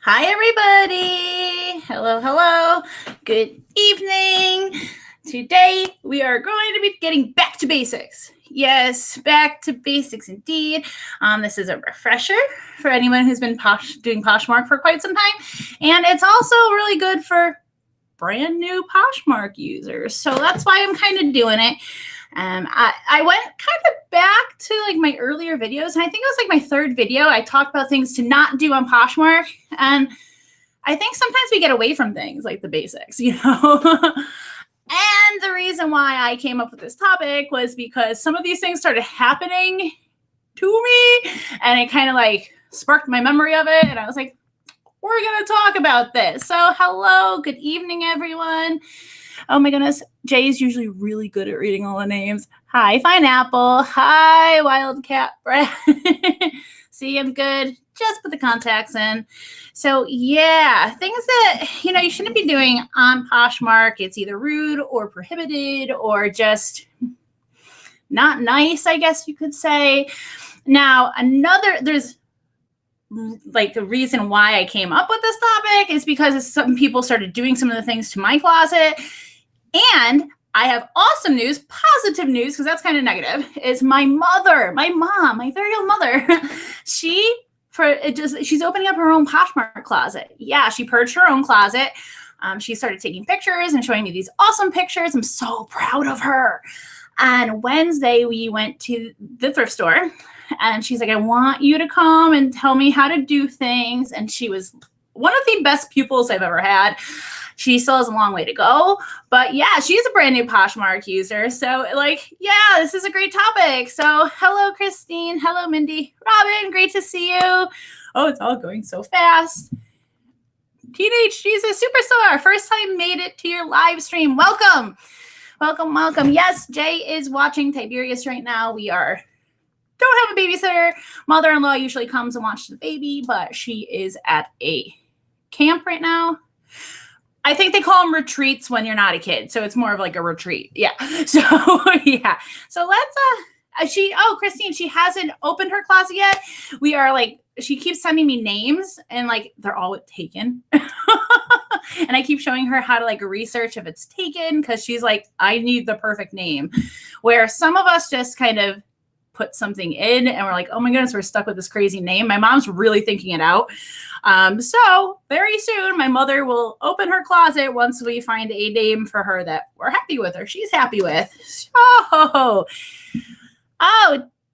Hi, everybody. Hello, hello. Good evening. Today, we are going to be getting back to basics. Yes, back to basics indeed. This is a refresher for anyone who's been doing Poshmark for quite some time. And it's also really good for brand new Poshmark users. So that's why I'm kind of doing it. I went kind of back to like my earlier videos, and I think it was like my third video. I talked about things to not do on Poshmark, and I think sometimes we get away from things like the basics, And the reason why I came up with this topic was because some of these things started happening to me, and it kind of like sparked my memory of it, and I was like, we're going to talk about this. So hello, good evening, everyone. Oh my goodness, Jay is usually really good at reading all the names. Hi, Pineapple. Hi, Wildcat Brad. See, I'm good. Just put the contacts in. So yeah, things that, you shouldn't be doing on Poshmark. It's either rude or prohibited or just not nice, I guess you could say. Now, there's like the reason why I came up with this topic is because some people started doing some of the things to my closet. And I have awesome news, positive news, because that's kind of negative, is my mom, my very own mother. She's opening up her own Poshmark closet. Yeah, she purged her own closet. She started taking pictures and showing me these awesome pictures. I'm so proud of her. And Wednesday, we went to the thrift store. And she's like, I want you to come and tell me how to do things. And she was one of the best pupils I've ever had. She still has a long way to go. But yeah, she's a brand new Poshmark user. So yeah, this is a great topic. So hello, Christine. Hello, Mindy. Robin, great to see you. Oh, it's all going so fast. Teenage Jesus Superstar, first time made it to your live stream. Welcome. Welcome, welcome. Yes, Jay is watching Tiberius right now. We don't have a babysitter. Mother-in-law usually comes and watches the baby, but she is at a camp right now. I think they call them retreats when you're not a kid, so it's more of like a retreat. Yeah. So yeah. So let's Christine, she hasn't opened her closet yet. We are she keeps sending me names and they're all taken. And I keep showing her how to research if it's taken, because she's like, I need the perfect name. Where some of us just kind of put something in and we're like, oh my goodness, we're stuck with this crazy name. My mom's really thinking it out. So very soon my mother will open her closet once we find a name for her that we're happy with or she's happy with. Oh,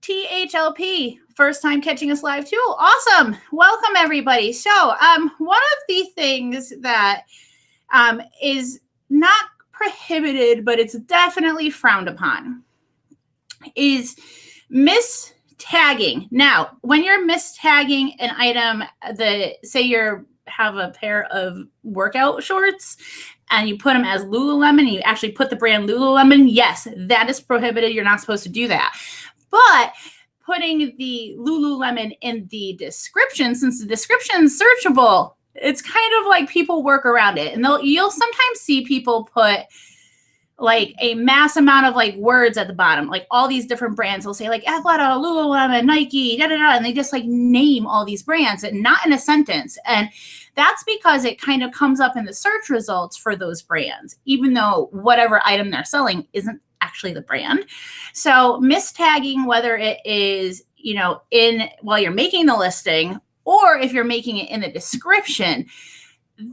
THLP, first time catching us live too. Awesome. Welcome everybody. So one of the things that is not prohibited, but it's definitely frowned upon is mistagging. Now, when you're mistagging an item, say you have a pair of workout shorts and you put them as Lululemon and you actually put the brand Lululemon, yes, that is prohibited. You're not supposed to do that. But putting the Lululemon in the description, since the description is searchable, it's kind of like people work around it. And you'll sometimes see people put a mass amount of words at the bottom, all these different brands will say Athleta, Lululemon, Nike, and they just name all these brands and not in a sentence. And that's because it kind of comes up in the search results for those brands, even though whatever item they're selling isn't actually the brand. So mistagging, whether it is, while you're making the listing or if you're making it in the description,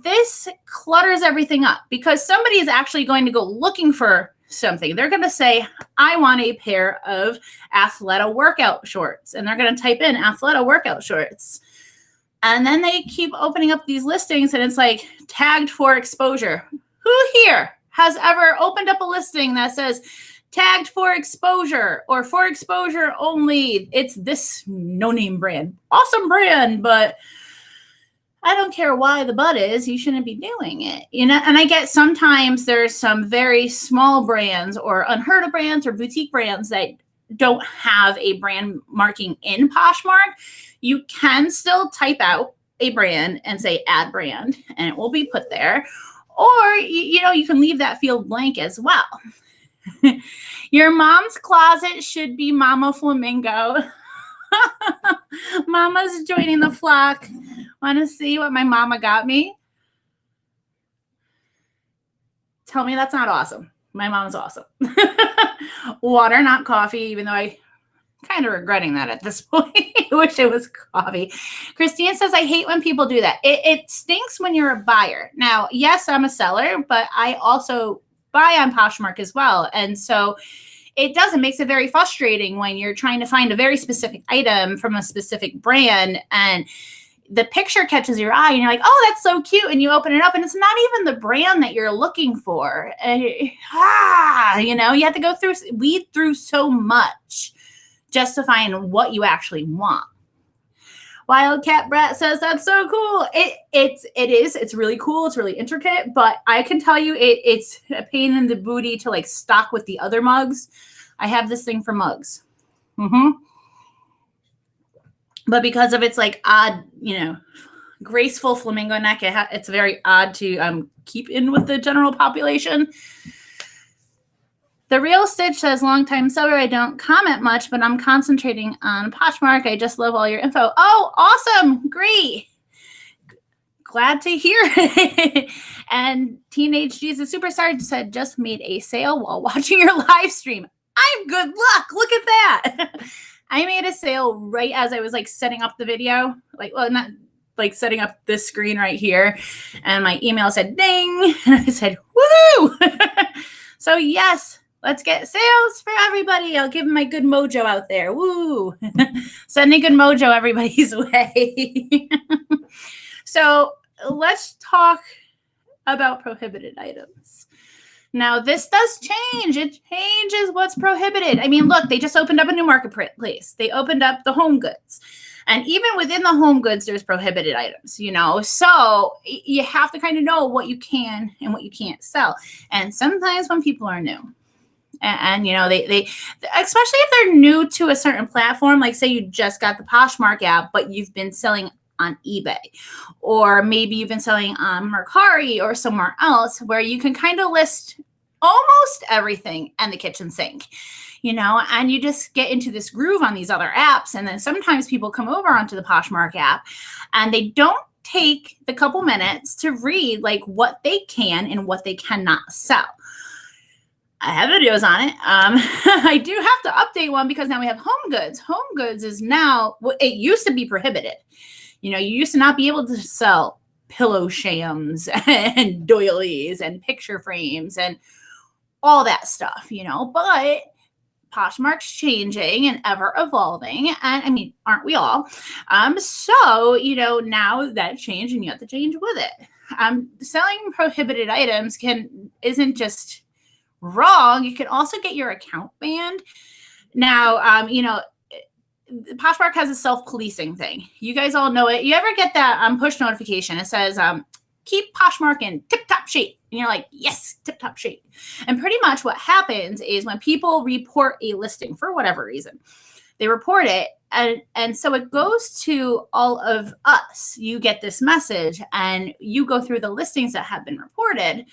this clutters everything up because somebody is actually going to go looking for something. They're going to say, I want a pair of Athleta workout shorts. And they're going to type in Athleta workout shorts. And then they keep opening up these listings and it's tagged for exposure. Who here has ever opened up a listing that says tagged for exposure or for exposure only? It's this no-name brand. Awesome brand, but I don't care why the but is, you shouldn't be doing it, And I get sometimes there's some very small brands or unheard of brands or boutique brands that don't have a brand marking in Poshmark. You can still type out a brand and say add brand and it will be put there. Or, you can leave that field blank as well. Your mom's closet should be Mama Flamingo. Mama's joining the flock. Want to see what my mama got me? Tell me that's not awesome. My mom's awesome. Water, not coffee, even though I kind of regretting that at this point. I wish it was coffee. Christine says, I hate when people do that. It stinks when you're a buyer. Now, yes, I'm a seller, but I also buy on Poshmark as well. And so it makes it very frustrating when you're trying to find a very specific item from a specific brand and the picture catches your eye and you're like, oh, that's so cute. And you open it up and it's not even the brand that you're looking for. You have to go weed through so much just to find what you actually want. Wildcat Brat says, that's so cool. It is. It's really cool. It's really intricate, but I can tell you it's a pain in the booty to like stock with the other mugs. I have this thing for mugs. But because of its like odd, graceful flamingo neck, it's very odd to keep in with the general population. The Real Stitch says, long time seller, I don't comment much, but I'm concentrating on Poshmark. I just love all your info. Oh, awesome. Great. Glad to hear it. And Teenage Jesus Superstar said, just made a sale while watching your live stream. I'm good luck. Look at that. I made a sale right as I was like setting up the video, not like setting up this screen right here. And my email said, ding. And I said, woo. So yes, let's get sales for everybody. I'll give my good mojo out there. Woo. Sending good mojo everybody's way. So let's talk about prohibited items. Now, this does change. It changes what's prohibited. I mean, look, they just opened up a new marketplace. They opened up the home goods. And even within the home goods, there's prohibited items, So you have to kind of know what you can and what you can't sell. And sometimes when people are new, and they especially if they're new to a certain platform, like say you just got the Poshmark app, but you've been selling on eBay, or maybe you've been selling on Mercari or somewhere else where you can kind of list almost everything and the kitchen sink, and you just get into this groove on these other apps. And then sometimes people come over onto the Poshmark app and they don't take the couple minutes to read like what they can and what they cannot sell. I have videos on it. I do have to update one because now we have home goods. Home goods is now, it used to be prohibited. You used to not be able to sell pillow shams and doilies and picture frames and all that stuff, but Poshmark's changing and ever evolving. And I mean, aren't we all? So, now that changed and you have to change with it. Selling prohibited items isn't just wrong. You can also get your account banned. Now, Poshmark has a self-policing thing. You guys all know it. You ever get that push notification? It says, keep Poshmark in tip-top shape. And you're like, yes, tip-top shape. And pretty much what happens is when people report a listing for whatever reason, they report it. And so it goes to all of us. You get this message and you go through the listings that have been reported.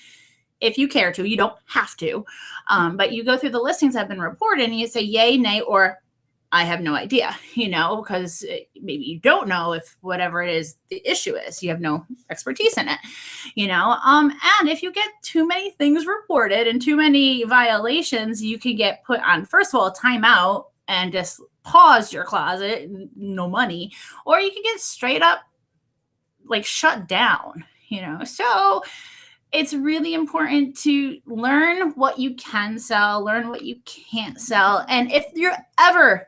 If you care to, you don't have to. But you go through the listings that have been reported and you say yay, nay, or I have no idea, because maybe you don't know if whatever it is the issue is. You have no expertise in it, and if you get too many things reported and too many violations, you can get put on, first of all, timeout and just pause your closet, no money, or you can get straight up like shut down, So it's really important to learn what you can sell, learn what you can't sell. And if you're ever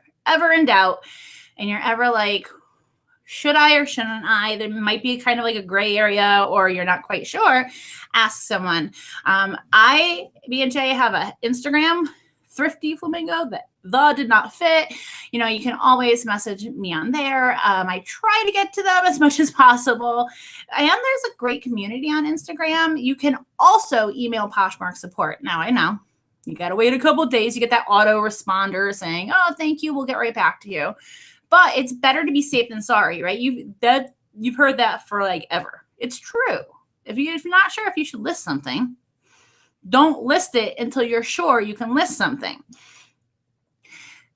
in doubt and you're ever like, should I or shouldn't I? There might be kind of like a gray area or you're not quite sure. Ask someone. Me and Jay have an Instagram, Thrifty Flamingo, the did not fit. You can always message me on there. I try to get to them as much as possible. And there's a great community on Instagram. You can also email Poshmark support. Now I know you got to wait a couple of days. You get that auto responder saying, oh, thank you. We'll get right back to you. But it's better to be safe than sorry, right? You've heard that for like ever. It's true. If you're not sure if you should list something, don't list it until you're sure you can list something.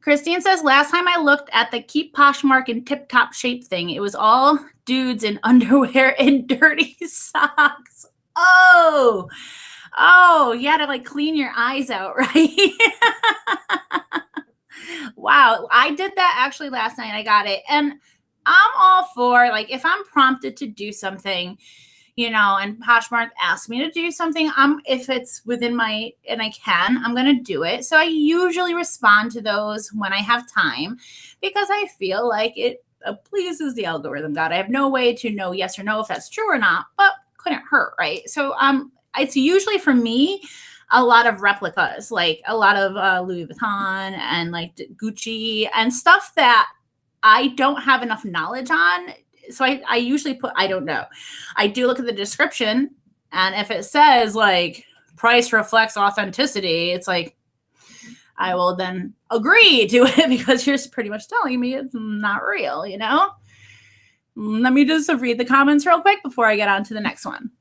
Christine says, last time I looked at the keep Poshmark in tip-top shape thing, it was all dudes in underwear and dirty socks. You had to like clean your eyes out, right? Wow, I did that actually last night. I got it. And I'm all for, like, if I'm prompted to do something, and Poshmark asks me to do something, if it's within my, and I can, I'm going to do it. So I usually respond to those when I have time because I feel like it pleases the algorithm God. I have no way to know yes or no if that's true or not, but couldn't hurt, right? So it's usually for me a lot of replicas, like a lot of Louis Vuitton and like Gucci and stuff that I don't have enough knowledge on. So I usually put, I don't know. I do look at the description, and if it says like price reflects authenticity, it's like, I will then agree to it because you're pretty much telling me it's not real, Let me just read the comments real quick before I get on to the next one.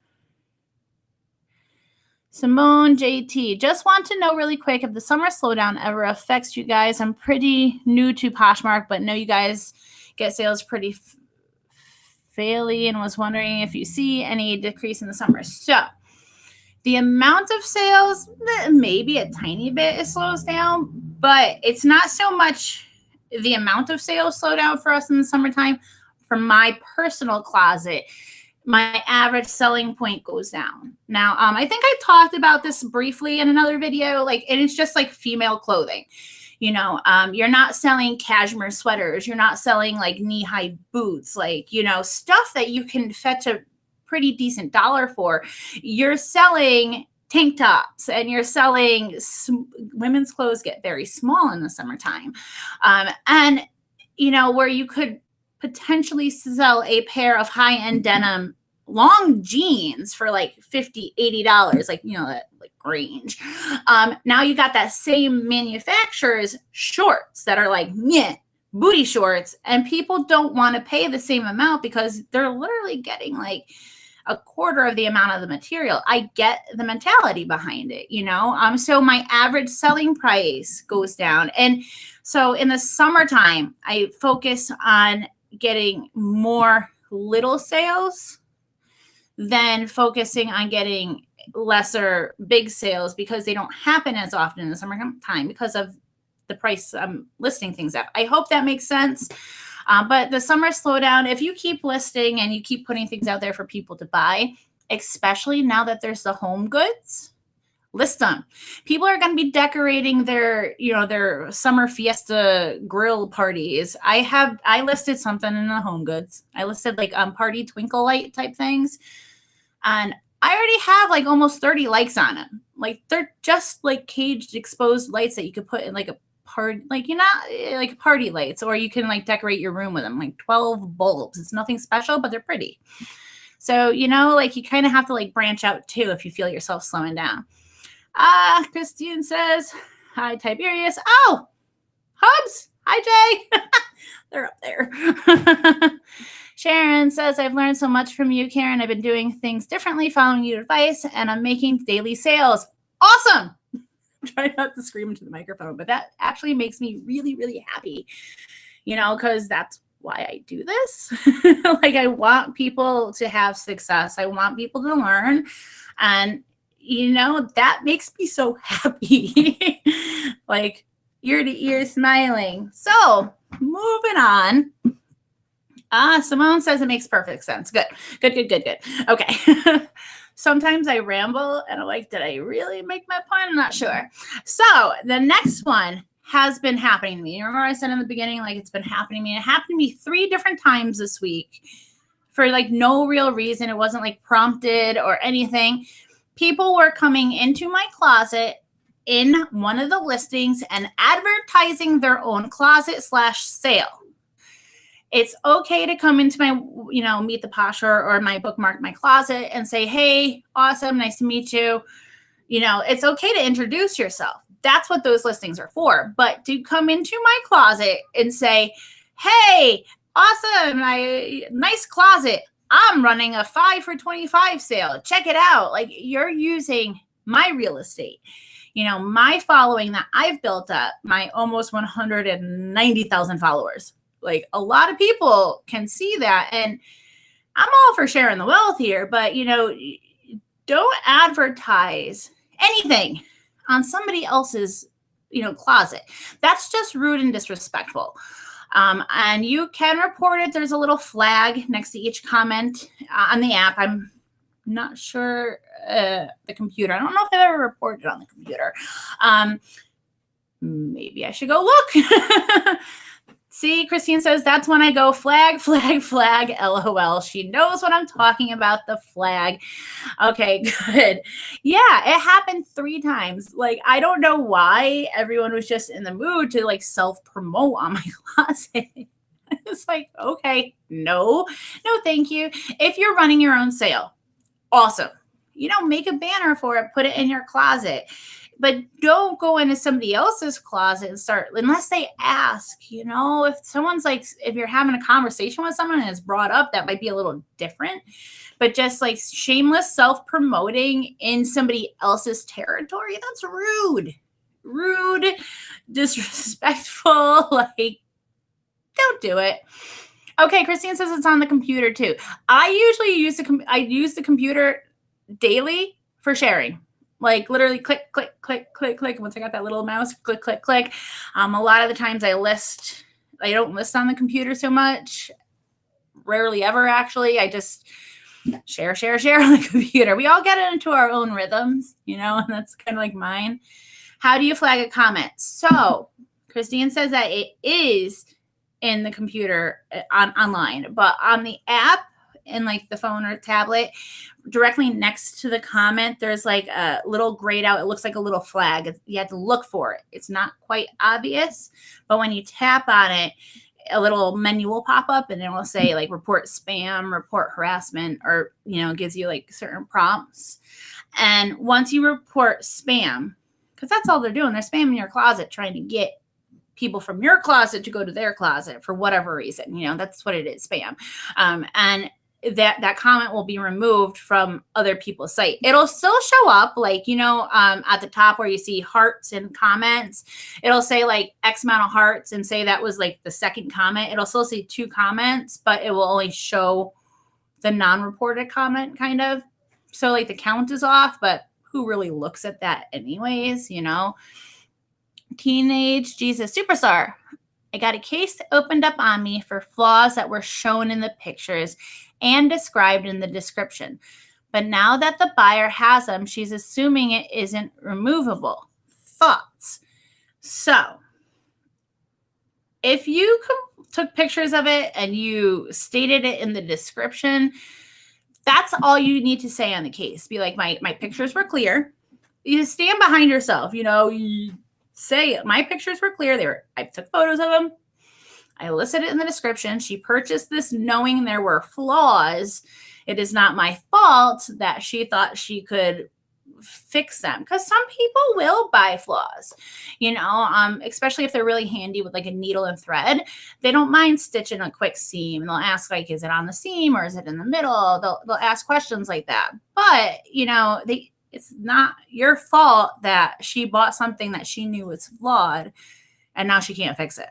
Simone JT, just want to know really quick if the summer slowdown ever affects you guys. I'm pretty new to Poshmark, but know you guys get sales pretty fairly and was wondering if you see any decrease in the summer. So the amount of sales, maybe a tiny bit, it slows down, but it's not so much the amount of sales slow down for us in the summertime. For my personal closet, my average selling point goes down. Now, I think I talked about this briefly in another video, and it's just like female clothing. You're not selling cashmere sweaters. You're not selling like knee-high boots, stuff that you can fetch a pretty decent dollar for. You're selling tank tops, and you're selling women's clothes get very small in the summertime. And where you could potentially sell a pair of high-end denim long jeans for like $50, $80, that like range. Now you got that same manufacturer's shorts that are like booty shorts, and people don't want to pay the same amount because they're literally getting like a quarter of the amount of the material. I get the mentality behind it, so my average selling price goes down. And so in the summertime, I focus on getting more little sales than focusing on getting lesser big sales because they don't happen as often in the summertime because of the price I'm listing things at. I hope that makes sense. But the summer slowdown, if you keep listing and you keep putting things out there for people to buy, especially now that there's the home goods, list them. People are going to be decorating their summer fiesta grill parties. I listed something in the home goods. I listed like party twinkle light type things. And I already have like almost 30 likes on them. Like they're just like caged exposed lights that you could put in like a party, like like party lights, or you can like decorate your room with them, like 12 bulbs. It's nothing special, but they're pretty. So, you kind of have to like branch out too if you feel yourself slowing down. Christine says, hi, Tiberius. Oh, Hubs. Hi, Jay. They're up there. Sharon says, I've learned so much from you, Karen. I've been doing things differently, following your advice, and I'm making daily sales. Awesome. Try not to scream into the microphone, but that actually makes me really, really happy, because that's why I do this. Like, I want people to have success. I want people to learn. And, that makes me so happy. Like, ear to ear smiling. So, moving on. Simone says it makes perfect sense. Good. Okay. Sometimes I ramble and I'm like, did I really make my point? I'm not sure. So the next one has been happening to me. Remember I said in the beginning, like it's been happening to me. It happened to me 3 different times this week for like no real reason. It wasn't like prompted or anything. People were coming into my closet in one of the listings and advertising their own closet /sale. It's okay to come into my, Meet the Posh or my Bookmark My Closet and say, hey, awesome, nice to meet you. It's okay to introduce yourself. That's what those listings are for. But to come into my closet and say, hey, awesome, nice closet. I'm running a 5 for $25 sale. Check it out. Like, you're using my real estate. My following that I've built up, my almost 190,000 followers. Like, a lot of people can see that. And, I'm all for sharing the wealth here, but don't advertise anything on somebody else's, closet. That's just rude and disrespectful. And you can report it. There's a little flag next to each comment on the app. I'm not sure the computer. I don't know if I've ever reported on the computer. Maybe I should go look. See, Christine says, that's when I go flag, flag, flag, LOL. She knows what I'm talking about, the flag. Okay, good. Yeah, it happened 3 times. Like, I don't know why everyone was just in the mood to like self-promote on my closet. It's like, okay, no, thank you. If you're running your own sale, awesome. Make a banner for it, put it in your closet. But don't go into somebody else's closet and start, unless they ask, if someone's like, if you're having a conversation with someone and it's brought up, that might be a little different. But just like shameless self-promoting in somebody else's territory, that's rude, disrespectful. Like, don't do it. Okay, Christine says it's on the computer too. I usually use the computer daily for sharing. Like literally click, click, click, click, click. Once I got that little mouse, click, click, click. A lot of the times I don't list on the computer so much. Rarely ever, actually. I just share on the computer. We all get into our own rhythms, and that's kind of like mine. How do you flag a comment? So Christine says that it is in the computer online, but on the app, in like the phone or tablet, directly next to the comment, there's like a little grayed out. It looks like a little flag. You have to look for it. It's not quite obvious, but when you tap on it, a little menu will pop up and it will say like report spam, report harassment, or, gives you like certain prompts. And once you report spam, because that's all they're doing, they're spamming your closet, trying to get people from your closet to go to their closet for whatever reason. That's what it is, spam. And that comment will be removed from other people's site. It'll still show up like, at the top where you see hearts and comments, it'll say like X amount of hearts and say that was like the second comment. It'll still say 2 comments, but it will only show the non-reported comment kind of. So like the count is off, but who really looks at that anyways, Teenage Jesus Superstar. I got a case opened up on me for flaws that were shown in the pictures and described in the description. But now that the buyer has them, she's assuming it isn't removable. Thoughts? So, if you took pictures of it and you stated it in the description, that's all you need to say on the case. Be like, my pictures were clear. You stand behind yourself, you say my pictures were clear. I took photos of them. I listed it in the description. She purchased this knowing there were flaws. It is not my fault that she thought she could fix them, because some people will buy flaws, especially if they're really handy with like a needle and thread. They don't mind stitching a quick seam. They'll ask like, is it on the seam or is it in the middle? They'll ask questions like that. But, it's not your fault that she bought something that she knew was flawed and now she can't fix it.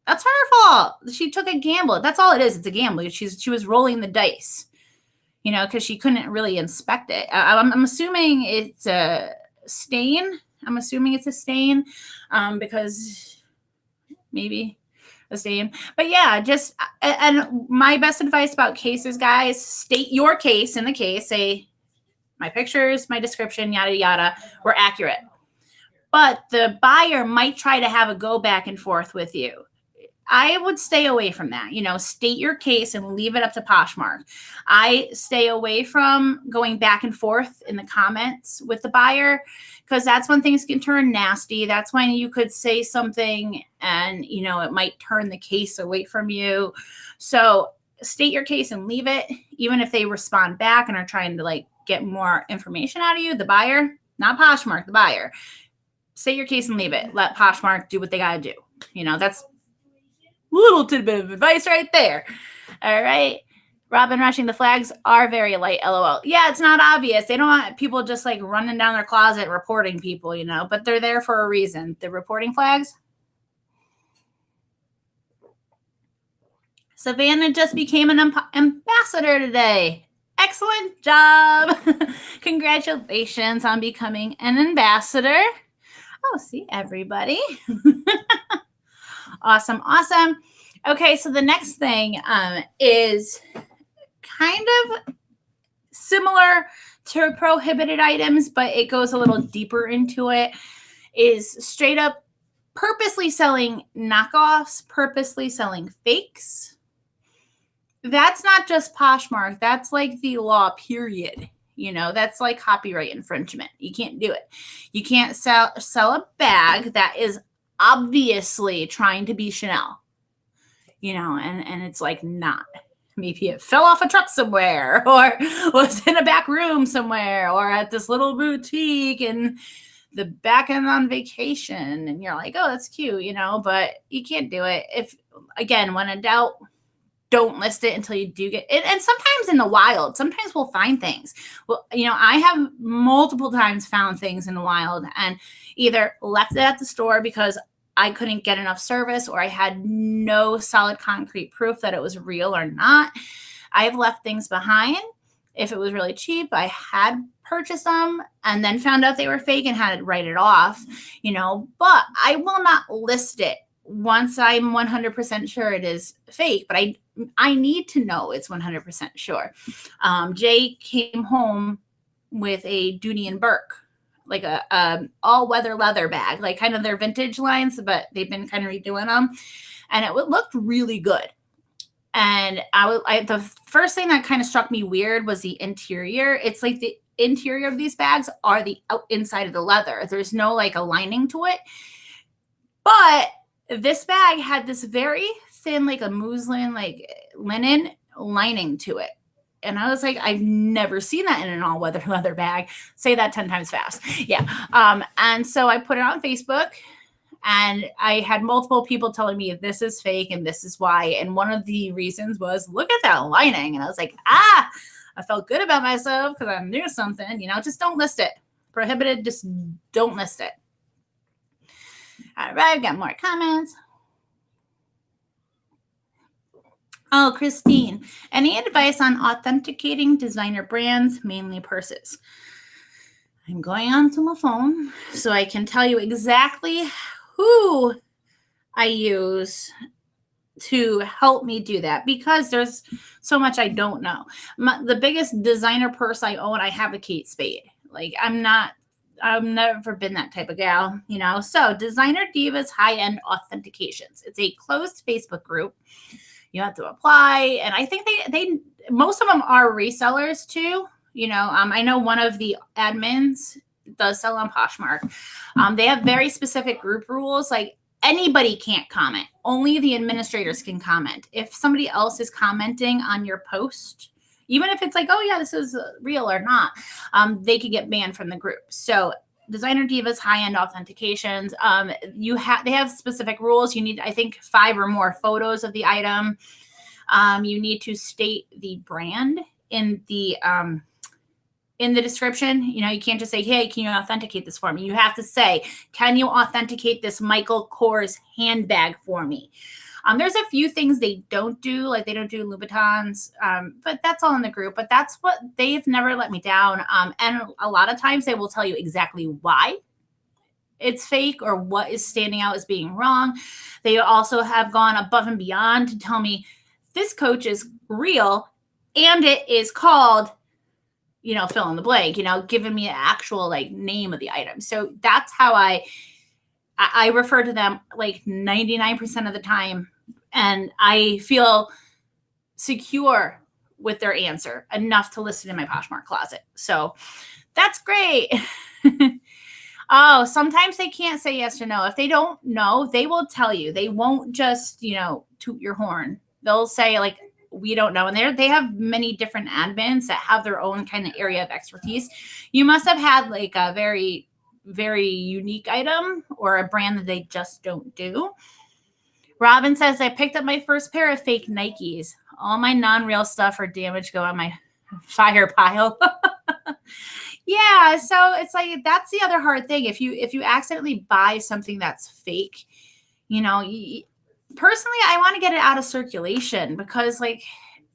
That's her fault. She took a gamble. That's all it is. It's a gamble. She was rolling the dice, because she couldn't really inspect it. I'm assuming it's a stain. Because maybe a stain. But yeah, and my best advice about cases, guys, state your case in the case. Say, my pictures, my description, yada, yada, were accurate. But the buyer might try to have a go back and forth with you. I would stay away from that. State your case and leave it up to Poshmark. I stay away from going back and forth in the comments with the buyer, because that's when things can turn nasty. That's when you could say something and, it might turn the case away from you. So state your case and leave it, even if they respond back and are trying to like get more information out of you, the buyer, not Poshmark, the buyer. State your case and leave it. Let Poshmark do what they got to do. That's a little tidbit of advice right there. All right. Robin Rushing, the flags are very light, LOL. Yeah, it's not obvious. They don't want people just like running down their closet reporting people, but they're there for a reason. The reporting flags. Savannah just became an ambassador today. Excellent job. Congratulations on becoming an ambassador. Oh, see everybody. Awesome. Awesome. Okay, so the next thing is kind of similar to prohibited items, but it goes a little deeper into it, is straight up purposely selling knockoffs, purposely selling fakes. That's not just Poshmark. That's like the law, period. You know, that's like copyright infringement. You can't do it. You can't sell a bag that is obviously trying to be Chanel, you know, and it's like not. Maybe it fell off a truck somewhere, or was in a back room somewhere, or at this little boutique in the back end on vacation, and you're like, oh, that's cute, you know, but you can't do it. If, again, when in doubt, don't list it until you do get it. And sometimes in the wild, sometimes we'll find things. Well, you know, I have multiple times found things in the wild and either left it at the store because I couldn't get enough service, or I had no solid concrete proof that it was real or not. I've left things behind. If it was really cheap, I had purchased them and then found out they were fake and had to write it off, you know, but I will not list it once I'm 100% sure it is fake, but I need to know it's 100% sure. Jay came home with a Dooney and Burke, like a all-weather leather bag, like kind of their vintage lines, but they've been kind of redoing them, and it looked really good. And the first thing that kind of struck me weird was the interior. It's like the interior of these bags are the inside of the leather. There's no like a lining to it, but this bag had this very thin, like a muslin, like linen lining to it. And I was like, I've never seen that in an all-weather leather bag. Say that 10 times fast. Yeah. And so I put it on Facebook, and I had multiple people telling me this is fake and this is why. And one of the reasons was, look at that lining. And I was like, I felt good about myself because I knew something, you know, just don't list it. Prohibited, just don't list it. All right, I've got more comments. Oh, Christine, any advice on authenticating designer brands, mainly purses? I'm going onto my phone so I can tell you exactly who I use to help me do that, because there's so much I don't know. The biggest designer purse I own, I have a Kate Spade. Like, I've never been that type of gal, you know. So Designer Divas High-End Authentications. It's a closed Facebook group. You have to apply, and I think they most of them are resellers too. You know, I know one of the admins does sell on Poshmark. They have very specific group rules. Like, anybody can't comment. Only the administrators can comment. If somebody else is commenting on your post, even if it's like, oh yeah, this is real or not, they could get banned from the group. So Designer Divas High-End Authentications, they have specific rules. You need, I think, 5 or more photos of the item. You need to state the brand in the description. You know, you can't just say, hey, can you authenticate this for me? You have to say, can you authenticate this Michael Kors handbag for me? There's a few things they don't do, like they don't do Louboutins, but that's all in the group. But that's what they've never let me down. And a lot of times they will tell you exactly why it's fake or what is standing out as being wrong. They also have gone above and beyond to tell me this coach is real and it is called, you know, fill in the blank, you know, giving me an actual like name of the item. So that's how I refer to them like 99% of the time. And I feel secure with their answer enough to list it in my Poshmark closet. So that's great. Oh, sometimes they can't say yes or no. If they don't know, they will tell you. They won't just, you know, toot your horn. They'll say like, we don't know. And they have many different admins that have their own kind of area of expertise. You must have had like a very, very unique item or a brand that they just don't do. Robin says, I picked up my first pair of fake Nikes. All my non-real stuff or damage go on my fire pile. Yeah, so it's like, that's the other hard thing. If you accidentally buy something that's fake, you know, personally, I want to get it out of circulation because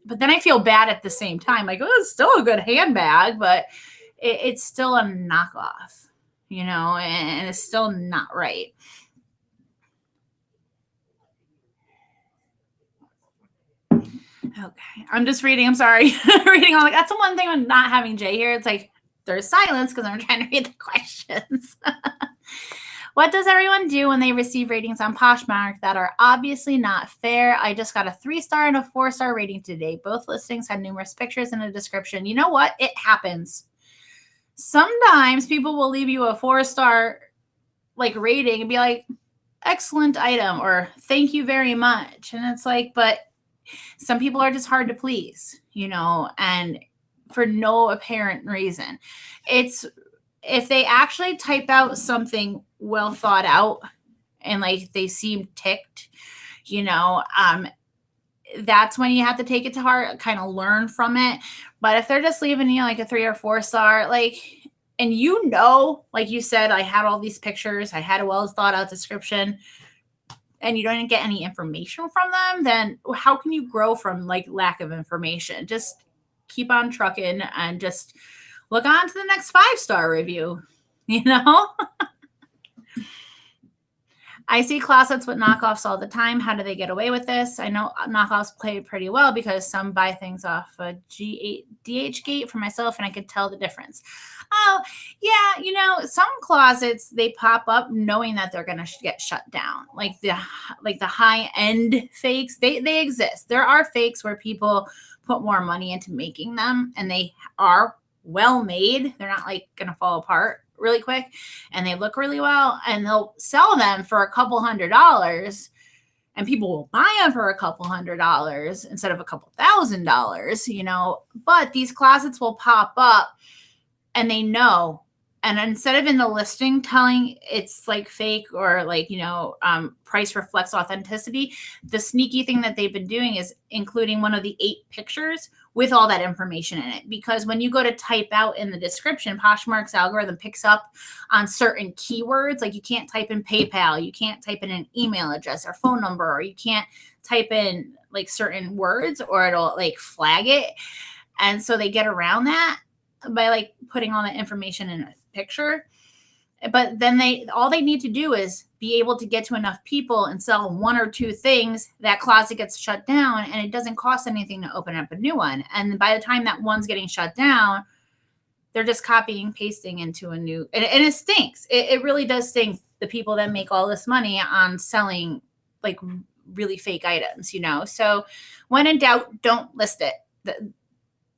but then I feel bad at the same time. Like, oh, it's still a good handbag, but it's still a knockoff, and it's still not right. Okay, I'm just reading. I'm sorry. Reading all that's the one thing with not having Jay here. It's like there's silence because I'm trying to read the questions. What does everyone do when they receive ratings on Poshmark that are obviously not fair? I just got a 3-star and a 4-star rating today. Both listings had numerous pictures and a description. You know what? It happens. Sometimes people will leave you a 4-star rating and be like, excellent item, or thank you very much. And it's like, but some people are just hard to please, and for no apparent reason. It's if they actually type out something well thought out and they seem ticked, that's when you have to take it to heart, kind of learn from it. But if they're just leaving you a 3 or 4-star, and like you said, I had all these pictures, I had a well thought out description, and you don't get any information from them, then how can you grow from lack of information? Just keep on trucking and just look on to the next 5-star review, I see closets with knockoffs all the time. How do they get away with this? I know knockoffs play pretty well because some buy things off a DH gate for myself, and I could tell the difference. Oh, yeah, some closets, they pop up knowing that they're going to get shut down. The high-end fakes, they exist. There are fakes where people put more money into making them, and they are well made. They're not going to fall apart really quick, and they look really well, and they'll sell them for a couple $100, and people will buy them for a couple $100 instead of a couple $1,000, but these closets will pop up and they know, and instead of in the listing telling it's fake or price reflects authenticity, the sneaky thing that they've been doing is including one of the 8 pictures with all that information in it. Because when you go to type out in the description, Poshmark's algorithm picks up on certain keywords. You can't type in PayPal, you can't type in an email address or phone number, or you can't type in certain words, or it'll flag it. And so they get around that by putting all that information in a picture. But then all they need to do is be able to get to enough people and sell 1 or 2 things. That closet gets shut down, and it doesn't cost anything to open up a new one. And by the time that one's getting shut down, they're just copying and pasting into a new, and it stinks. It really does stink, the people that make all this money on selling really fake items, So when in doubt, don't list it.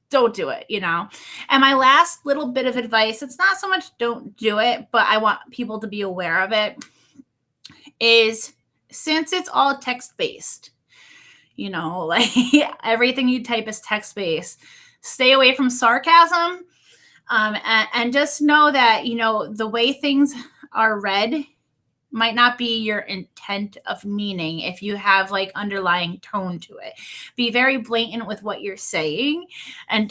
Don't do it, And my last little bit of advice, it's not so much don't do it, but I want people to be aware of it, is since it's all text-based, everything you type is text-based, stay away from sarcasm, and just know that, the way things are read might not be your intent of meaning if you have underlying tone to it. Be very blatant with what you're saying, and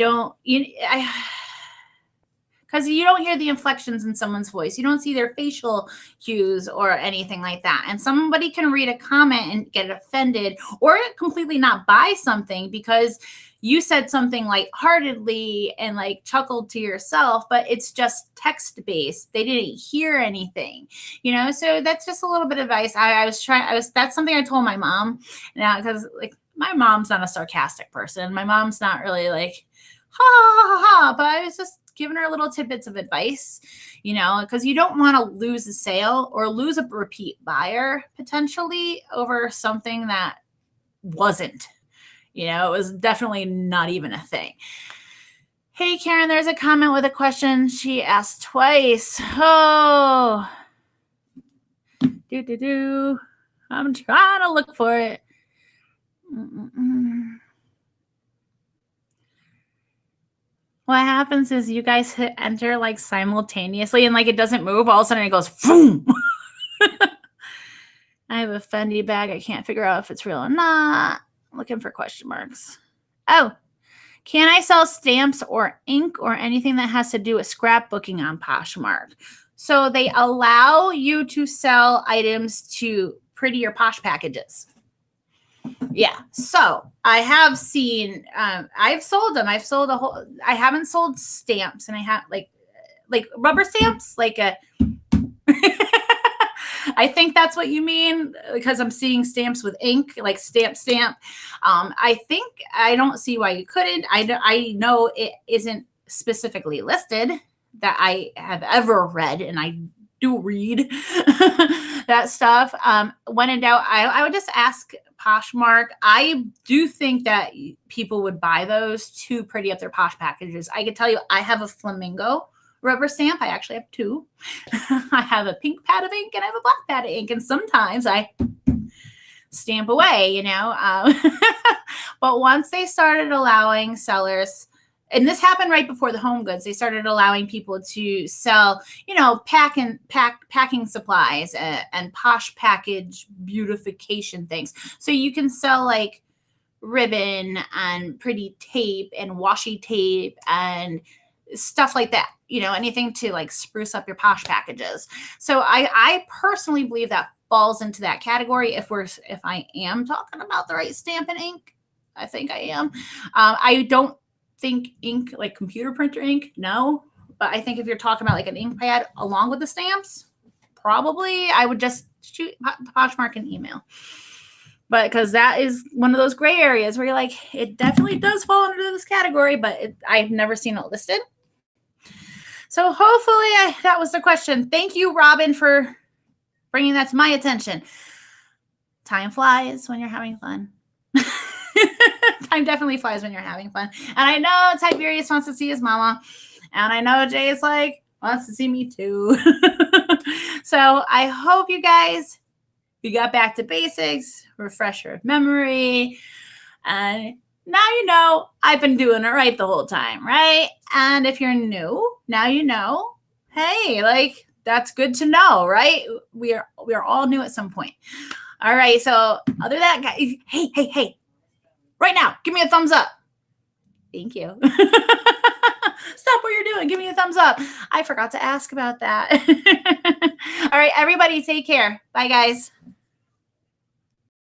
because you don't hear the inflections in someone's voice. You don't see their facial cues or anything like that. And somebody can read a comment and get offended or completely not buy something because you said something lightheartedly and chuckled to yourself, but it's just text-based. They didn't hear anything, So that's just a little bit of advice. That's something I told my mom now, because my mom's not a sarcastic person. My mom's not really ha ha ha ha, but I was just giving her little tidbits of advice, because you don't want to lose a sale or lose a repeat buyer potentially over something that wasn't. It was definitely not even a thing. Hey, Karen, there's a comment with a question. She asked twice. Oh. I'm trying to look for it. What happens is you guys hit enter simultaneously and it doesn't move. All of a sudden it goes, boom. I have a Fendi bag. I can't figure out if it's real or not. I'm looking for question marks. Oh, can I sell stamps or ink or anything that has to do with scrapbooking on Poshmark? So they allow you to sell items to pretty or posh packages. Yeah. So I have seen, I've sold them. I've sold I haven't sold stamps, and I have like rubber stamps, like a, I think that's what you mean, because I'm seeing stamps with ink, like stamp. I don't see why you couldn't. I know it isn't specifically listed that I have ever read, and I do read that stuff. When in doubt, I would just ask Poshmark. I do think that people would buy those to pretty up their Posh packages. I can tell you, I have a Flamingo rubber stamp. I actually have two. I have a pink pad of ink and I have a black pad of ink, and sometimes I stamp away, you know. But once they started allowing sellers, and this happened right before the home goods, they started allowing people to sell, you know, packing supplies and Posh package beautification things. So you can sell like ribbon and pretty tape and washi tape and stuff like that, you know, anything to like spruce up your Posh packages. So I personally believe that falls into that category. If I am talking about the right stamp and ink, I think I am. I don't think ink, like computer printer ink, no. But I think if you're talking about like an ink pad along with the stamps, probably I would just shoot Poshmark an email. But because that is one of those gray areas where you're like, it definitely does fall under this category, but I've never seen it listed. So hopefully that was the question. Thank you, Robin, for bringing that to my attention. Time flies when you're having fun. Time definitely flies when you're having fun. And I know Tiberius wants to see his mama. And I know Jay's like, wants to see me too. So I hope you guys, you got back to basics, refresher of memory. And now you know I've been doing it right the whole time, right? And if you're new, now you know, hey, like, that's good to know, right? We are all new at some point. All right. So other than that, guys, hey, right now, give me a thumbs up. Thank you. Stop what you're doing. Give me a thumbs up. I forgot to ask about that. All right, everybody, take care. Bye, guys.